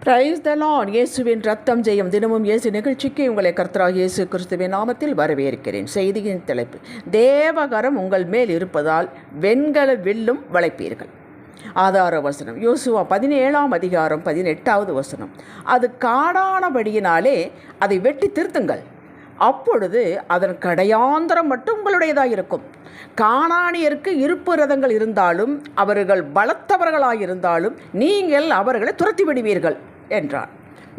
Praise the Lord. இயேசுவின் ரத்தம் ஜெயம். தினமும் இயேசு நிகழ்ச்சிக்கு உங்களை கர்த்தராகிய இயேசு கிறிஸ்துவின் நாமத்தில் வரவேற்கிறேன். செய்தியின் தலைப்பு: தேவகரம் உங்கள் மேல் இருப்பதால் வெண்கல வில்லும் வளைப்பீர்கள். ஆதார வசனம் யோசுவா 17ஆம் அதிகாரம் 18வது வசனம். அது காடானபடியினாலே அதை வெட்டி திருத்துங்கள், அப்பொழுது அதன் கடையாந்திரம் மட்டும் உங்களுடையதாக இருக்கும். கானானியருக்கு இருப்பு ரதங்கள் இருந்தாலும் அவர்கள் பலத்தவர்களாயிருந்தாலும் நீங்கள் அவர்களை துரத்தி விடுவீர்கள் என்றார்.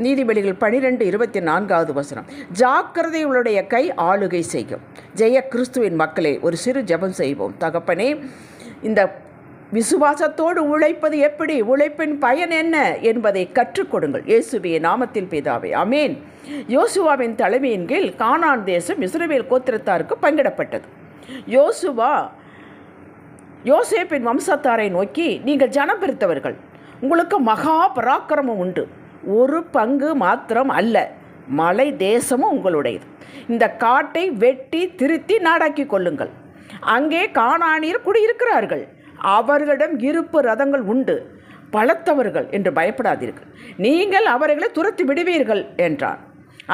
நீதிபதிகள் 12:24வது வசனம். ஜாக்கிரதையுடைய கை ஆளுகை செய்யும். ஜெய கிறிஸ்துவின் மக்களே, ஒரு சிறு ஜெபம் செய்வோம். தகப்பனே, இந்த விசுவாசத்தோடு உழைப்பது எப்படி, உழைப்பின் பயன் என்ன என்பதை கற்றுக் கொடுங்கள். இயேசுவின் நாமத்தில் பிதாவே, ஆமென். யோசுவாவின் தலைமையின் கீழ் கானான் தேசம் இஸ்ரவேல் கோத்திரத்தாருக்கு பங்கிடப்பட்டது. யோசுவா யோசேப்பின் வம்சத்தாரை நோக்கி, நீங்கள் ஜனம் பிரித்தவர்கள், உங்களுக்கு மகா பராக்கிரமம் உண்டு. ஒரு பங்கு மாத்திரம் அல்ல, மலை தேசமும் உங்களுடையது. இந்த காட்டை வெட்டி திருத்தி நாடாக்கி கொள்ளுங்கள். அங்கே கானானியர் குடியிருக்கிறார்கள், அவர்களிடம் இருப்பு ரதங்கள் உண்டு, பலத்தவர்கள் என்று பயப்படாதீர்கள், நீங்கள் அவர்களை துரத்தி விடுவீர்கள் என்றார்.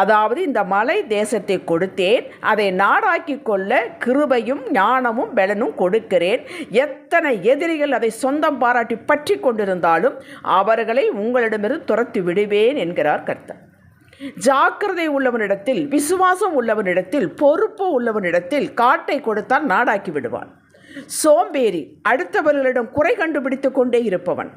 அதாவது, இந்த மலை தேசத்தை கொடுத்தேன், அதை நாடாக்கி கொள்ள கிருபையும் ஞானமும் பலனும் கொடுக்கிறேன். எத்தனை எதிரிகள் அதை சொந்தம் பாராட்டி பற்றி கொண்டிருந்தாலும் அவர்களை உங்களிடமிருந்து துரத்தி விடுவேன் என்கிறார் கர்த்தர். ஜாக்கிரதை உள்ளவனிடத்தில், விசுவாசம் உள்ளவனிடத்தில், பொறுப்பு உள்ளவனிடத்தில் காட்டை கொடுத்தால் நாடாக்கி விடுவான். சோம்பேறி, அடுத்தவர்களிடம் குறை கண்டுபிடித்து கொண்டே இருப்பவன்,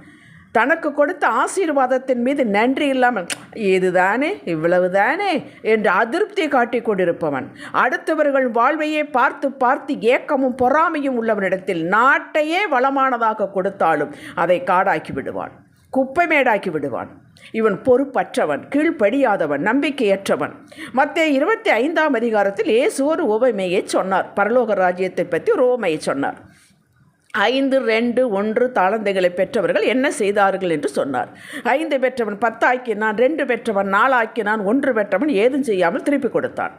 தனக்கு கொடுத்த ஆசீர்வாதத்தின் மீது நன்றி இல்லாமல் இதுதானே இவ்வளவுதானே என்று அதிருப்தியை காட்டிக் கொண்டிருப்பவன், அடுத்தவர்கள் வாழ்வையே பார்த்து பார்த்து ஏக்கமும் பொறாமையும் உள்ளவனிடத்தில் நாட்டையே வளமானதாக கொடுத்தாலும் அதை காடாக்கி விடுவான், குப்பைமேடாக்கி விடுவான். இவன் பொறுப்பற்றவன், கீழ்ப்படியாதவன், நம்பிக்கையற்றவன். மத்தேயு 25ஆம் அதிகாரத்தில் இயேசு ஒரு உவமையை சொன்னார். பரலோக ராஜ்யத்தை பற்றி ஒரு உவமையை சொன்னார். 5, 2, 1 தாளந்துகளை பெற்றவர்கள் என்ன செய்தார்கள் என்று சொன்னார். 5 பெற்றவன் 10 ஆக்கினான், 2 பெற்றவன் 4 ஆக்கினான், 1 பெற்றவன் ஏதும் செய்யாமல் திருப்பி கொடுத்தான்.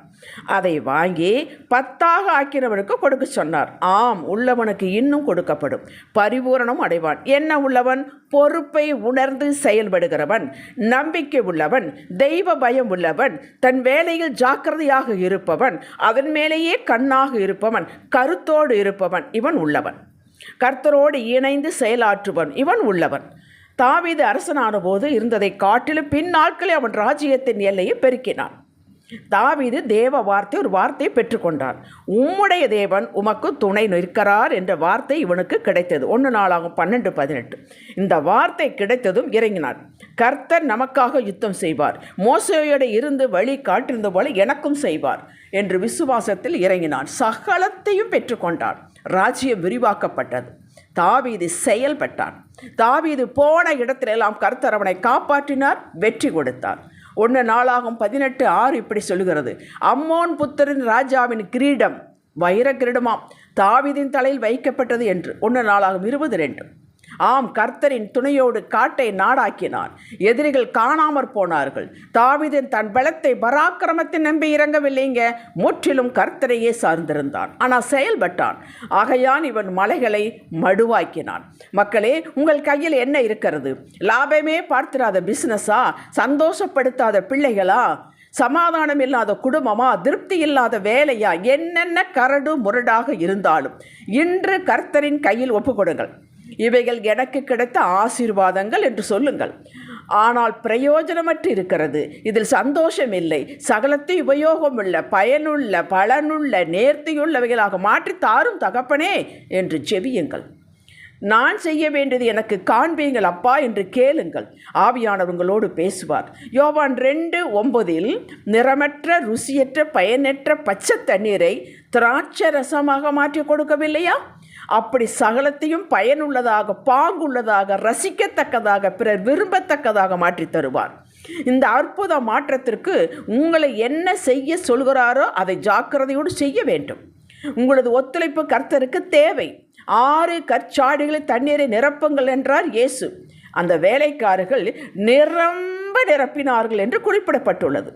அதை வாங்கி 10ஆக ஆக்கினவனுக்கு கொடுக்க சொன்னார். ஆம், உள்ளவனுக்கு இன்னும் கொடுக்கப்படும், பரிபூரணம் அடைவான். என்ன உள்ளவன்? பொறுப்பை உணர்ந்து செயல்படுகிறவன், நம்பிக்கை உள்ளவன், தெய்வ பயம் உள்ளவன், தன் வேலையில் ஜாக்கிரதையாக இருப்பவன், அதன் மேலேயே கண்ணாக இருப்பவன், கருத்தோடு இருப்பவன், இவன் உள்ளவன். கர்த்தரோடு இணைந்து செயலாற்றுவன், இவன் உள்ளவன். தாவீது அரசனான போது இருந்ததை காட்டிலும் பின்னாட்களில் அவன் ராஜ்யத்தின் எல்லையை பெருக்கினான். தாவீது தேவ வார்த்தை ஒரு வார்த்தையை பெற்றுக்கொண்டான். உம்முடைய தேவன் உமக்கு துணை நிற்கிறார் என்ற வார்த்தை இவனுக்கு கிடைத்தது. 1 நாளாகும் 12:18. இந்த வார்த்தை கிடைத்ததும் இறங்கினான். கர்த்தர் நமக்காக யுத்தம் செய்வார், மோசேயோடு இருந்து வழி காட்டிருந்த போல எனக்கும் செய்வார் என்று விசுவாசத்தில் இறங்கினான். சகலத்தையும் பெற்றுக்கொண்டான். ராஜ்யம் விரிவாக்கப்பட்டது. தாவீது செயல்பட்டான். தாவீது போன இடத்திலெல்லாம் கர்த்தர் அவனை காப்பாற்றினார், வெற்றி கொடுத்தார். 1 நாளாகும் 18:6 இப்படி சொல்லுகிறது. அம்மோன் புத்திரன் ராஜாவின் கிரீடம் வைர கிரீடமாம் தாவீதின் தலையில் வைக்கப்பட்டது என்று. 1 நாளாகும் 22. ஆம், கர்த்தரின் துணையோடு காட்டை நாடாக்கினான். எதிரிகள் காணாமற் போனார்கள். தாவீதின் தன் பலத்தை பராக்கிரமத்தை நம்பி இறங்கவில்லைங்க, முற்றிலும் கர்த்தரையே சார்ந்திருந்தான். ஆனால் செயல்பட்டான். ஆகையான் இவன் மலைகளை மடுவாக்கினான். மக்களே, உங்கள் கையில் என்ன இருக்கிறது? லாபமே பார்த்திராத பிஸ்னஸா? சந்தோஷப்படுத்தாத பிள்ளைகளா? சமாதானம் இல்லாத குடும்பமா? திருப்தி இல்லாத வேலையா? என்னென்ன கரடு முரடாக இருந்தாலும் இன்று கர்த்தரின் கையில் ஒப்புக்கொடுங்கள். இவைகள் எனக்கு கிடைத்த ஆசீர்வாதங்கள் என்று சொல்லுங்கள். ஆனால் பிரயோஜனமற்று இருக்கிறது, இதில் சந்தோஷம் இல்லை, சகலத்தை உபயோகமுள்ள, பயனுள்ள, பலனுள்ள, நேர்த்தியுள்ளவைகளாக மாற்றி தாரும் தகப்பனே என்று ஜெபியுங்கள். நான் செய்ய வேண்டியது எனக்கு காண்பீங்கள் அப்பா என்று கேளுங்கள். ஆவியானவங்களோடு பேசுவார். யோவான் 2:9 நிறமற்ற, ருசியற்ற, பயனற்ற பச்சை தண்ணீரை திராட்சை ரசமாக மாற்றி கொடுக்கவில்லையா? அப்படி சகலத்தையும் பயனுள்ளதாக, பாங்குள்ளதாக, ரசிக்கத்தக்கதாக, பிறர் விரும்பத்தக்கதாக மாற்றி தருவார். இந்த அற்புத மாற்றத்திற்கு உங்களை என்ன செய்ய சொல்கிறாரோ அதை ஜாக்கிரதையோடு செய்ய வேண்டும். உங்களது ஒத்துழைப்பு கர்த்தருக்கு தேவை. 6 கற்சாடிகளில் தண்ணீரை நிரப்புங்கள் என்றார் இயேசு. அந்த வேலைக்காரர்கள் நிரம்ப நிரப்பினார்கள் என்று குறிப்பிடப்பட்டுள்ளது.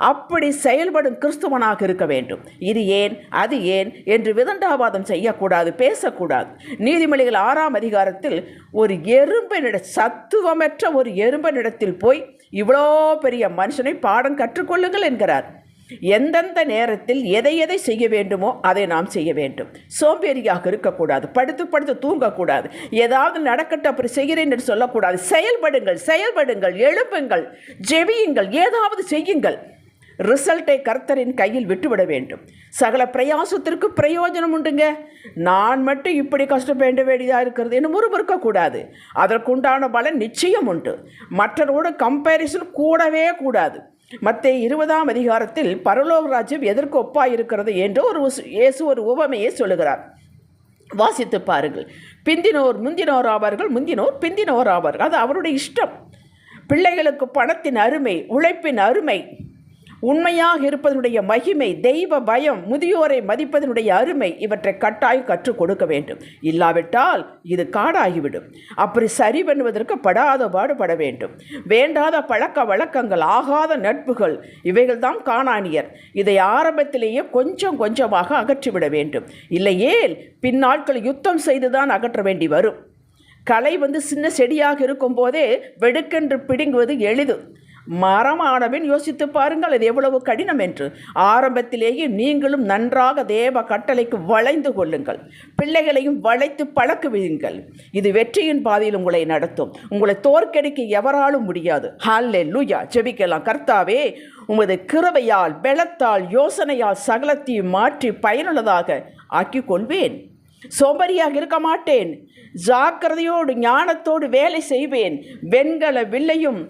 அப்படி செயல்படும் கிறிஸ்துவனாக இருக்க வேண்டும். இது ஏன் அது ஏன் என்று விதண்டாவாதம் செய்யக்கூடாது, பேசக்கூடாது. நீதிமொழிகள் 6ஆம் அதிகாரத்தில் ஒரு சத்துவமற்ற ஒரு எறும்பனிடத்தில் போய் இவ்வளோ பெரிய மனுஷனை பாடம் கற்றுக்கொள்ளுங்கள் என்கிறார். எந்தெந்த நேரத்தில் எதை எதை செய்ய வேண்டுமோ அதை நாம் செய்ய வேண்டும். சோம்பேறியாக இருக்கக்கூடாது, படுத்து தூங்கக்கூடாது, ஏதாவது நடக்கட்டும் அப்படி செய்கிறேன் என்று சொல்லக்கூடாது. செயல்படுங்கள், எழுப்புங்கள், ஜெபியுங்கள், ஏதாவது செய்யுங்கள். ரிசல்ட்டை கர்த்தரின் கையில் விட்டுவிட வேண்டும். சகல பிரயாசத்திற்கு பிரயோஜனம் உண்டுங்க. நான் மட்டும் இப்படி கஷ்டப்பட வேண்டியதாக இருக்கிறது என்று முறுமுறுக்கக்கூடாது. அதற்குண்டான பலன் நிச்சயம் உண்டு. மற்றவரோடு கம்பேரிசன் கூடவே கூடாது. மத்தேயு 20ஆம் அதிகாரத்தில் பரலோக ராஜ்யம் எதற்கு ஒப்பாயிருக்கிறது என்று இயேசு ஒரு உவமையை சொல்லுகிறார். வாசித்து பாருங்கள். பிந்தினோர் முந்தினோர் ஆவார்கள், முந்தினோர் பிந்தினோர் ஆவார்கள். அது அவருடைய இஷ்டம். பிள்ளைகளுக்கு பணத்தின் அருமை, உழைப்பின் அருமை, உண்மையாக இருப்பதனுடைய மகிமை, தெய்வ பயம், முதியோரை மதிப்பதனுடைய அருமை, இவற்றை கட்டாயம் கற்றுக் கொடுக்க வேண்டும். இல்லாவிட்டால் இது காடாகிவிடும். அப்படி சரி பண்ணுவதற்கு படாத பாடுபட வேண்டும். வேண்டாத பழக்க வழக்கங்கள், ஆகாத நட்புகள், இவைகள் தான் காணானியர். இதை ஆரம்பத்திலேயே கொஞ்சம் கொஞ்சமாக அகற்றிவிட வேண்டும். இல்லையேல் பின்னாட்கள் யுத்தம் செய்துதான் அகற்ற வேண்டி வரும். களை சின்ன செடியாக இருக்கும் போதே வெடுக்கென்று பிடுங்குவது எளிது. மரமானவன் யோசித்து பாருங்கள், அது எவ்வளவு கடினம் என்று. ஆரம்பத்திலேயே நீங்களும் நன்றாக தேவ கட்டளைக்கு வளைந்து கொள்ளுங்கள். பிள்ளைகளையும் வளைத்து பழக்குவீங்கள். இது வெற்றியின் பாதையில் உங்களை நடத்தும். உங்களை தோற்கடிக்க எவராலும் முடியாது. ஹல்லேலூயா. ஜெபிக்கலாம். கர்த்தாவே, உமது கிருபையால், பெலத்தால், யோசனையால் சகலத்தையும் மாற்றி பயனுள்ளதாக ஆக்கி கொள்வேன். சோம்பரியாக இருக்க மாட்டேன். ஜாக்கிரதையோடு ஞானத்தோடு வேலை செய்வேன். வெண்கல வில்லையும்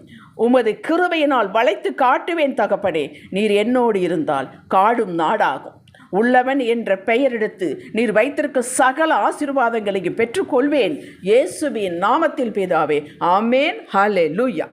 உமது கிருபையினால் வளைத்து காட்டுவேன். தகப்பனே, நீர் என்னோடு இருந்தால் காடும் நாடாகும். உள்ளவன் என்ற பெயர் எடுத்து நீர் வைத்திருக்க சகல ஆசீர்வாதங்களையும் பெற்றுக்கொள்வேன். இயேசுவின் நாமத்தில் பிதாவே, ஆமேன். ஹல்லேலூயா.